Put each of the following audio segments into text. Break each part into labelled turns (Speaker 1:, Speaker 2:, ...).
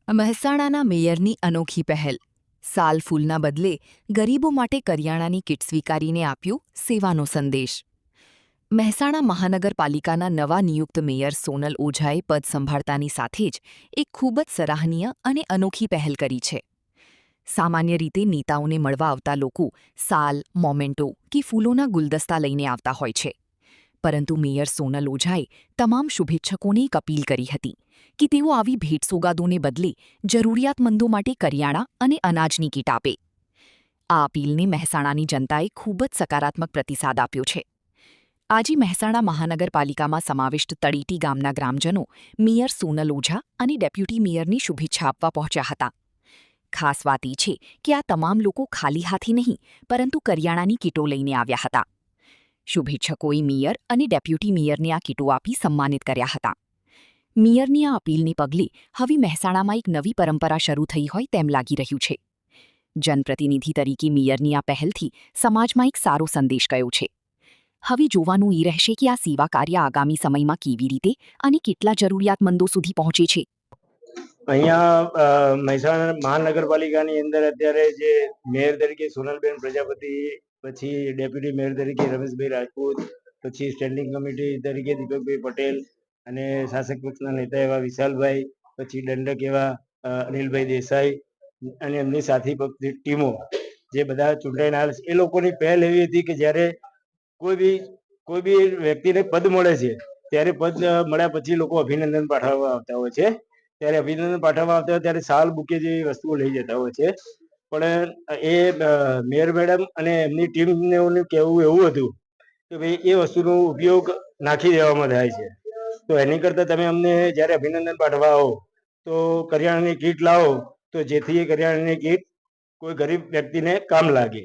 Speaker 1: મહેસાણાના મેયરની અનોખી પહેલ. સાલ ફૂલના બદલે ગરીબો માટે કરિયાણાની કીટ સ્વીકારીને આપ્યું સેવાનો સંદેશ. મહેસાણા મહાનગરપાલિકાના નવા નિયુક્ત મેયર સોનલ ઓઝાએ પદ સંભાળતાની સાથે જ એક ખૂબ જ સરાહનીય અને અનોખી પહેલ કરી છે. સામાન્ય રીતે નેતાઓને મળવા આવતા લોકો સાલ, મોમેન્ટો કે ફૂલોના ગુલદસ્તા લઈને આવતા હોય છે. પરંતુ મેયર સોનલ ઓઝાએ તમામ શુભેચ્છકોને એક અપીલ કરી હતી કે તેઓ આવી ભેટસોગાદોને બદલે જરૂરિયાતમંદો માટે કરિયાણા અને અનાજની કીટ આપે. આ અપીલને મહેસાણાની જનતાએ ખૂબ જ સકારાત્મક પ્રતિસાદ આપ્યો છે. આજે મહેસાણા મહાનગરપાલિકામાં સમાવિષ્ટ તળેટી ગામના ગ્રામજનો મેયર સોનલ ઓઝા અને ડેપ્યુટી મેયરની શુભેચ્છા આપવા પહોંચ્યા હતા. ખાસ વાત એ છે કે આ તમામ લોકો ખાલી હાથે નહીં પરંતુ કરિયાણાની કીટો લઈને આવ્યા હતા. શુભેચ્છકોએ મેયર અને ડેપ્યુટી મેયરને આ કીટો આપી સન્માનિત કર્યા હતા. મેયરની આ અપીલને પગલે હવે મહેસાણામાં એક નવી પરંપરા શરૂ થઈ હોય તેમ લાગી રહ્યું છે. જનપ્રતિનિધિ તરીકે મેયરની આ પહેલથી સમાજમાં એક સારો સંદેશ ગયો છે. હવે જોવાનું એ રહેશે કે આ સેવા કાર્ય આગામી સમયમાં કેવી રીતે અને કેટલા જરૂરિયાતમંદો સુધી પહોંચે છે.
Speaker 2: અહીંયા મહેસાણા મહાનગરપાલિકાની અંદર અત્યારે જે મેયર તરીકે સોનલબેન પ્રજાપતિ, પછી ડેપ્યુટી મેયર તરીકે રમેશભાઈ રાજપૂત, પછી સ્ટેન્ડિંગ કમિટી તરીકે દીપકભાઈ પટેલ અને શાસક પક્ષના નેતા એવા વિશાલભાઈ, પછી દંડક એવા અનિલભાઈ દેસાઈ અને એમની સાથી પક્ષની ટીમો જે બધા ચૂંટાઈને આવે છે, એ લોકોની પહેલ એવી હતી કે જ્યારે કોઈ બી વ્યક્તિને પદ મળે છે ત્યારે પદ મળ્યા પછી લોકો અભિનંદન પાઠવવા આવતા હોય છે. ત્યારે અભિનંદન પાઠવવા આવતા હોય ત્યારે સાલ બુકે જેવી વસ્તુઓ લઈ જતા હોય છે. પણ એ મેયર મેડમ અને એમની ટીમને કહેવું એવું હતું કે ભાઈ એ વસ્તુનો ઉપયોગ નાખી દેવામાં થાય છે, તો એની કરતાં તમે અમને જ્યારે અભિનંદન પાઠવવા આવો તો કરિયાણાની કીટ લાવો, તો જેથી એ કરિયાણાની કીટ કોઈ ગરીબ વ્યક્તિને કામ લાગે.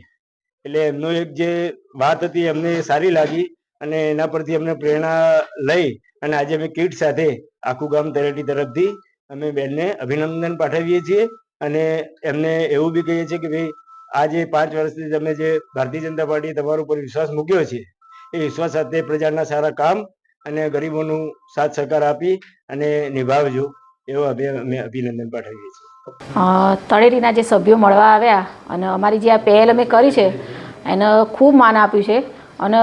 Speaker 2: એટલે એમનો એક જે વાત હતી એમને સારી લાગી અને એના પરથી અમને પ્રેરણા લઈ અને આજે અમે કીટ સાથે આખું ગામ તળેટી તરફથી અમે બેનને અભિનંદન પાઠવીએ છીએ અને એમને એવું બી કહીએ છીએ કે ભાઈ આ જે 5 વર્ષથી તમે જે ભારતીય જનતા પાર્ટીએ તમારા ઉપર વિશ્વાસ મૂક્યો છે એ વિશ્વાસ સાથે પ્રજાના સારા કામ અને ગરીબોનું સાથ સહકાર આપી અને નિભાવજો એવો અમે અભિનંદન પાઠવીએ છીએ.
Speaker 3: તળેટીના જે સભ્યો મળવા આવ્યા અને અમારી જે આ પહેલ અમે કરી છે એને ખૂબ માન આપ્યું છે અને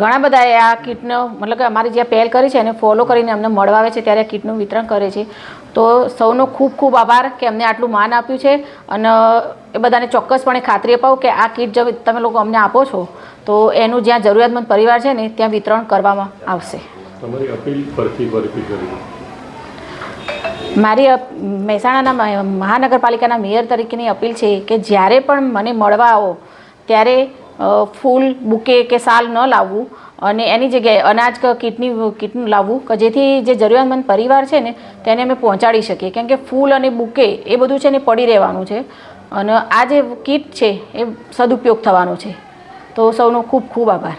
Speaker 3: ઘણા બધાએ આ કીટનો મતલબ કે અમારી જે પહેલ કરી છે એને ફોલો કરીને અમને મળવા આવે છે ત્યારે કીટનું વિતરણ કરે છે. તો સૌનો ખૂબ ખૂબ આભાર કે અમને આટલું માન આપ્યું છે અને એ બધાને ચોક્કસપણે ખાતરી અપાવું કે આ કીટ જો તમે લોકો અમને આપો છો તો એનું જ્યાં જરૂરિયાતમંદ પરિવાર છે ને ત્યાં વિતરણ કરવામાં આવશે.
Speaker 4: તમારી અપીલ પરથી કરી
Speaker 3: મારી મહેસાણાના મહાનગરપાલિકાના મેયર તરીકેની અપીલ છે કે જ્યારે પણ મને મળવા આવો ત્યારે ફૂલ, બુકે કે સાલ ન લાવવું અને એની જગ્યાએ અનાજ કે કીટનું લાવવું કે જેથી જે જરૂરિયાતમંદ પરિવાર છે ને તેને અમે પહોંચાડી શકીએ. કેમ કે ફૂલ અને બુકે એ બધું છે ને પડી રહેવાનું છે અને આ જે કીટ છે એ સદુપયોગ થવાનો છે. તો સૌનો ખૂબ ખૂબ આભાર.